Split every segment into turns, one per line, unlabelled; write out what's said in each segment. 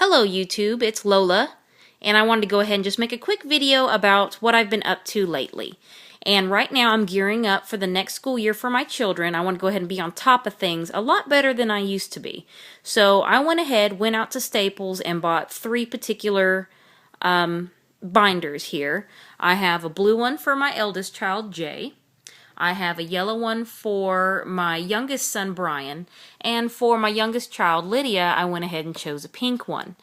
Hello YouTube, it's Lola, and I wanted to go ahead and just make a quick video about what I've been up to lately. And right now I'm gearing up for the next school year for my children. I want to go ahead and be on top of things a lot better than I used to be. So I went out to Staples and bought three particular binders here. I have a blue one for my eldest child, Jay. I have a yellow one for my youngest son, Brian, and for my youngest child, Lydia, I went ahead and chose a pink one.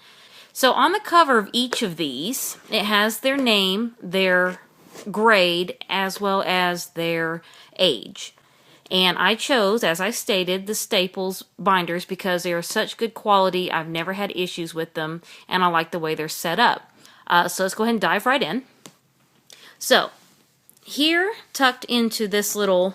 So on the cover of each of these, it has their name, their grade, as well as their age. And I chose, as I stated, the Staples binders because they are such good quality. I've never had issues with them, and I like the way they're set up. So let's go ahead and dive right in. So, here, tucked into this little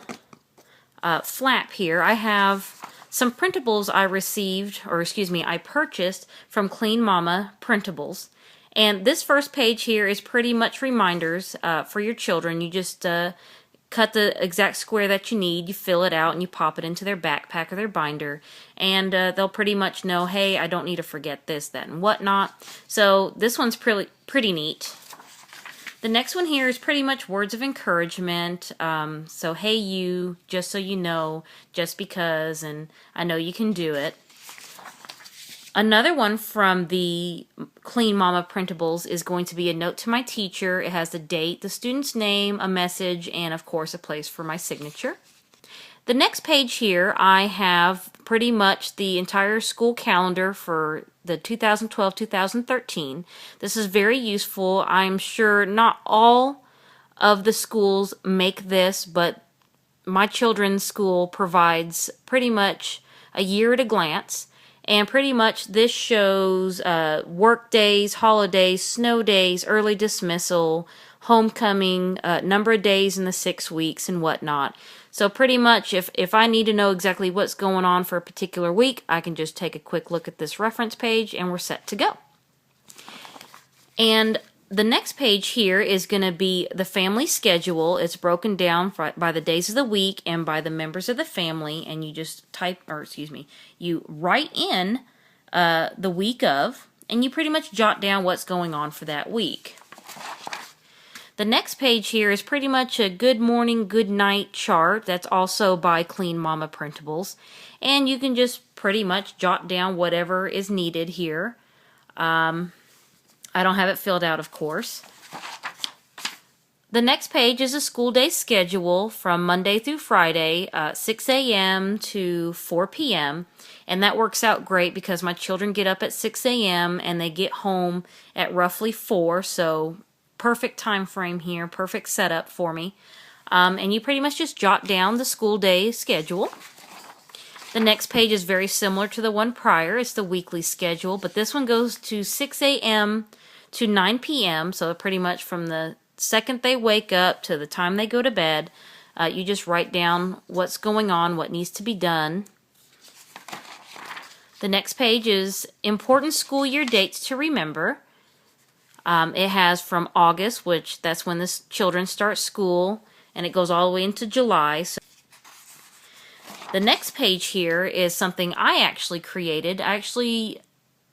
flap here, I have some printables I purchased from Clean Mama Printables. And this first page here is pretty much reminders for your children. You just cut the exact square that you need, you fill it out, and you pop it into their backpack or their binder. And they'll pretty much know, hey, I don't need to forget this, that, and whatnot. So this one's pretty neat. The next one here is pretty much words of encouragement. So, hey you, just so you know, just because, and I know you can do it. Another one from the Clean Mama Printables is going to be a note to my teacher. It has the date, the student's name, a message, and of course a place for my signature. The next page here, I have pretty much the entire school calendar for the 2012-2013. This is very useful. I'm sure not all of the schools make this, but my children's school provides pretty much a year at a glance. And pretty much this shows work days, holidays, snow days, early dismissal, homecoming, number of days in the 6 weeks, and whatnot. So pretty much if I need to know exactly what's going on for a particular week, I can just take a quick look at this reference page and we're set to go. And the next page here is going to be the family schedule. It's broken down by the days of the week and by the members of the family, and you just you write in the week of, and you pretty much jot down what's going on for that week. The next page here is pretty much a good morning, good night chart. That's also by Clean Mama Printables. And you can just pretty much jot down whatever is needed here. I don't have it filled out, of course. The next page is a school day schedule from Monday through Friday, 6 a.m. to 4 p.m. And that works out great because my children get up at 6 a.m. and they get home at roughly 4, so perfect time frame here, perfect setup for me. And you pretty much just jot down the school day schedule. The next page is very similar to the one prior. It's the weekly schedule, but this one goes to 6 a.m. to 9 p.m. So pretty much from the second they wake up to the time they go to bed, you just write down what's going on, what needs to be done. The next page is important school year dates to remember. It has from August, which that's when the children start school, and it goes all the way into July. So the next page here is something I actually created. I actually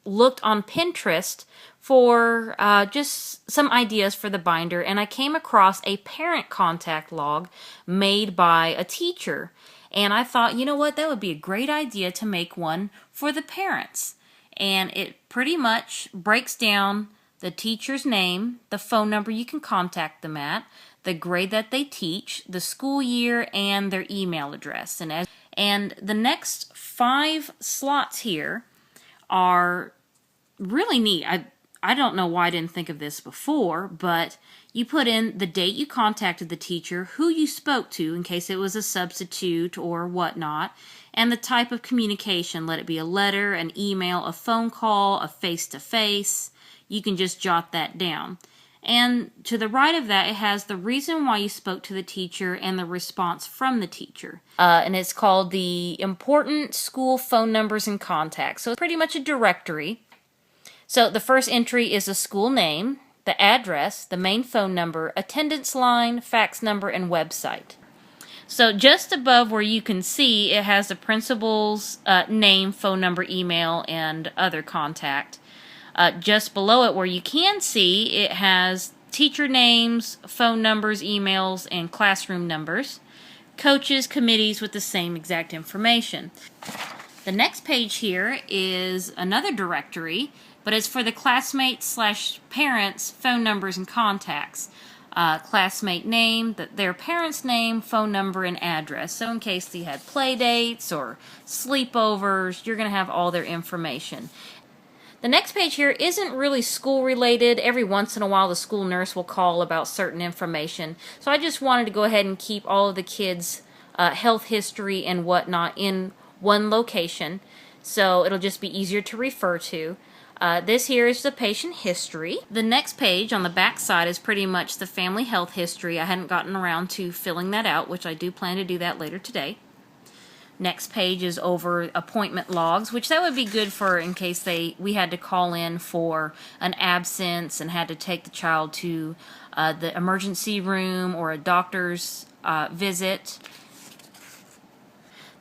looked on Pinterest for just some ideas for the binder, and I came across a parent contact log made by a teacher. And I thought, you know what, that would be a great idea to make one for the parents. And it pretty much breaks down the teacher's name, the phone number you can contact them at, the grade that they teach, the school year, and their email address. And the next 5 slots here are really neat. I don't know why I didn't think of this before, but you put in the date you contacted the teacher, who you spoke to in case it was a substitute or whatnot, and the type of communication. Let it be a letter, an email, a phone call, a face-to-face. You can just jot that down. And to the right of that, it has the reason why you spoke to the teacher and the response from the teacher. And it's called the Important School Phone Numbers and Contacts. So it's pretty much a directory. So the first entry is the school name, the address, the main phone number, attendance line, fax number, and website. So just above where you can see, it has the principal's name, phone number, email, and other contact. Just below it, where you can see, it has teacher names, phone numbers, emails, and classroom numbers. Coaches, committees with the same exact information. The next page here is another directory, but it's for the classmates/parents' phone numbers and contacts. Classmate name, their parent's name, phone number, and address. So in case you had play dates or sleepovers, you're going to have all their information. The next page here isn't really school related. Every once in a while the school nurse will call about certain information. So I just wanted to go ahead and keep all of the kids' health history and whatnot in one location. So it'll just be easier to refer to. This here is the patient history. The next page on the back side is pretty much the family health history. I hadn't gotten around to filling that out, which I do plan to do that later today. Next page is over appointment logs, which that would be good for in case we had to call in for an absence and had to take the child to the emergency room or a doctor's visit.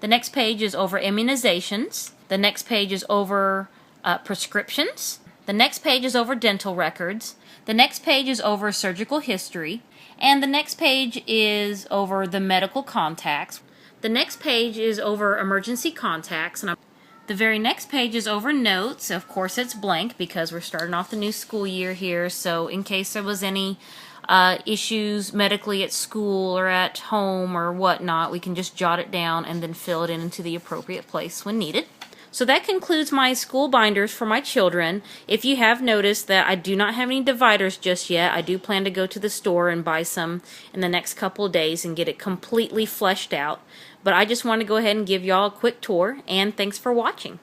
The next page is over immunizations. The next page is over prescriptions. The next page is over dental records. The next page is over surgical history. And the next page is over the medical contacts. The next page is over emergency contacts. And the very next page is over notes. Of course, it's blank because we're starting off the new school year here. So in case there was any issues medically at school or at home or whatnot, we can just jot it down and then fill it in into the appropriate place when needed. So that concludes my school binders for my children. If you have noticed that I do not have any dividers just yet, I do plan to go to the store and buy some in the next couple of days and get it completely fleshed out. But I just want to go ahead and give y'all a quick tour, and thanks for watching.